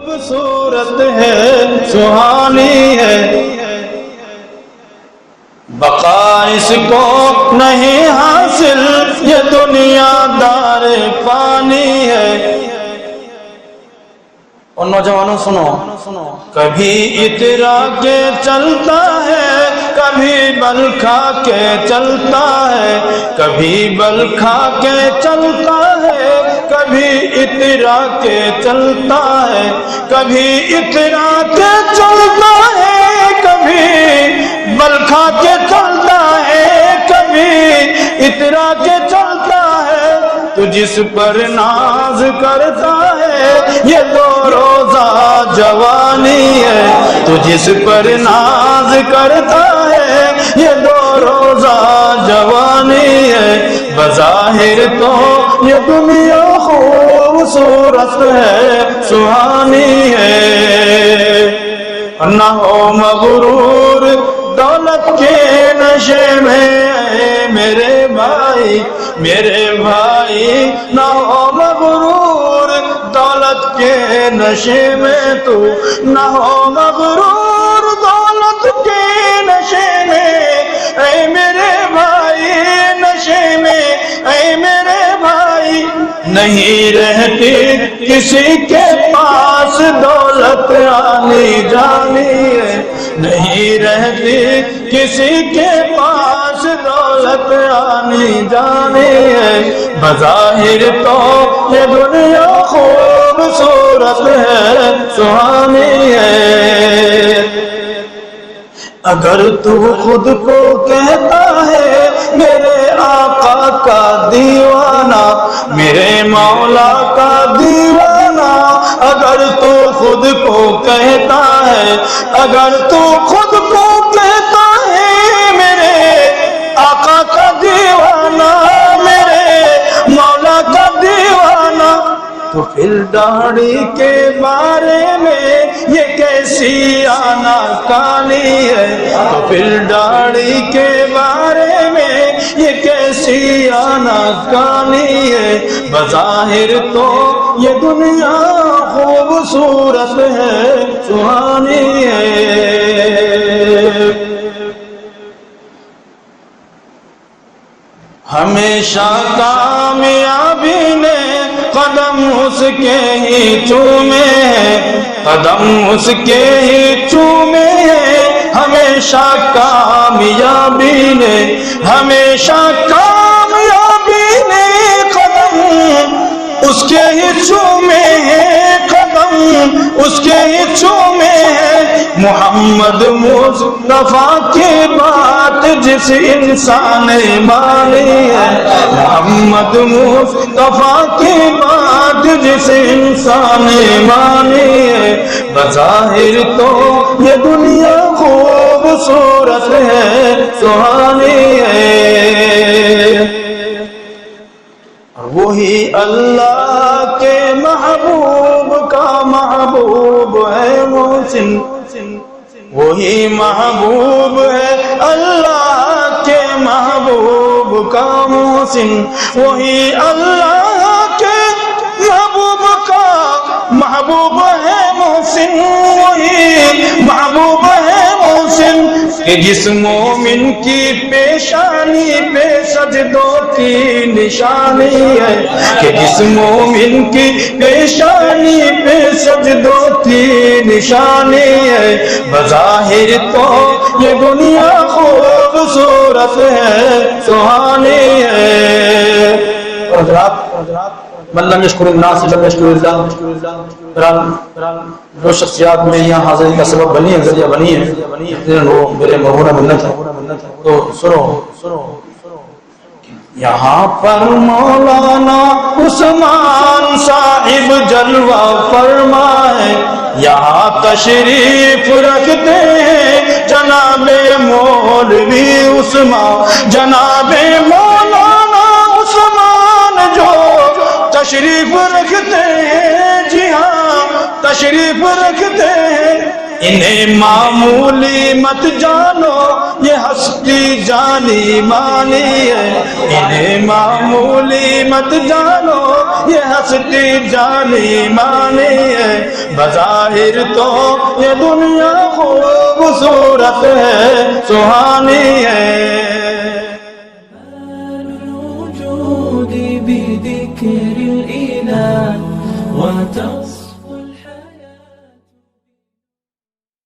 خوبصورت ہے سہانی ہے، بقا اس کو نہیں حاصل یہ دنیا دار فانی ہے۔ اور نوجوانوں سنو، کبھی اترا کے چلتا ہے، کبھی بل کھا کے چلتا ہے، کبھی بل کھا کے چلتا ہے، کبھی اترا کے چلتا ہے، کبھی اترا کے چلتا ہے، کبھی بل کھا کے چلتا ہے، کبھی اترا کے چلتا ہے۔ تو جس پر ناز کرتا ہے یہ دو روزہ جوانی ہے، تو جس پر ناز کرتا ہے یہ دو روزہ جوانی ہے۔ بظاہر تو یہ دنیا خوبصورت ہے سہانی ہے، نہ ہو مغرور دولت کے نشے میں میرے بھائی، میرے بھائی، نہ ہو مغرور دولت کے نشے میں تو، نہ ہو مغرور دولت کے نشے میں، اے میرے بھائی نشے میں، اے میرے بھائی۔ نہیں رہتی کسی کے پاس دولت آنی جانی ہے، نہیں رہتی کسی کے پاس دولت آنی جانی ہے۔ بظاہر تو یہ دنیا خوبصورت ہے سہانی ہے، اگر تو خود کو کہتا ہے میرے آقا کا دیوانہ، میرے مولا کا دیوانہ، اگر تو خود کو کہتا ہے، اگر تو خود کو کہتا ہے میرے آقا کا دیوانہ، میرے مولا کا دیوانہ، تو پھر داڑھی کے بارے میں یہ کیسی آنا کانی ہے، تو پھر داڑھی کے بارے میں یہ کیسی آنا کانی ہے۔ بظاہر تو یہ دنیا خوبصورت ہے سہانی ہے، ہمیشہ کامیابی نے قدم اس کے ہی چومے ہیں، قدم اس کے ہی چومے ہیں، ہمیشہ کامیابی نے، ہمیشہ کامیابی نے قدم اس کے ہی چومے ہیں، قدم اس کے ہی چومے ہیں۔ محمد مصطفیٰ کی بات جس انسان نے مانی ہے، محمد مصطفیٰ کی بات جس انسان نے مانی ہے۔ بظاہر تو یہ دنیا خوبصورت ہے سہانی ہے، وہی اللہ کے محبوب کا محبوب ہے محسن، وہی محبوب ہے اللہ کے محبوب کا محسن، وہی اللہ کے محبوب کا محبوب ہے محسن، وہی محبوب ہے محسن، کہ جس مومن کی پیشانی پہ سجدوں کی نشانی ہے، کہ جس مومن کی پیشانی پہ سجدوں کی نشانی ہے۔ بظاہر تو یہ دنیا خوبصورت ہے سہانی ہے۔ من لم یشکر الناس لم یشکر اللہ، جو شخصیات میں یہاں حاضری کا سبب بنی ہے، ذریعہ بنی ہے، وہ میرے مرہون منت ہے۔ تو سنو، یہاں پر مولانا عثمان صاحب جلوہ فرمائے، یہاں تشریف رکھتے ہیں جناب مولوی عثمان، جناب مولانا عثمان جو تشریف رکھتے ہیں، جی ہاں تشریف رکھتے ہیں۔ انہیں معمولی مت جانو یہ ہستی جانی مانی ہے، انہیں معمولی مت جانو یہ ہستی جانی مانی ہے، بظاہر تو یہ دنیا خوبصورت ہے سہانی ہے۔ الوجود بذكر الإله وتصف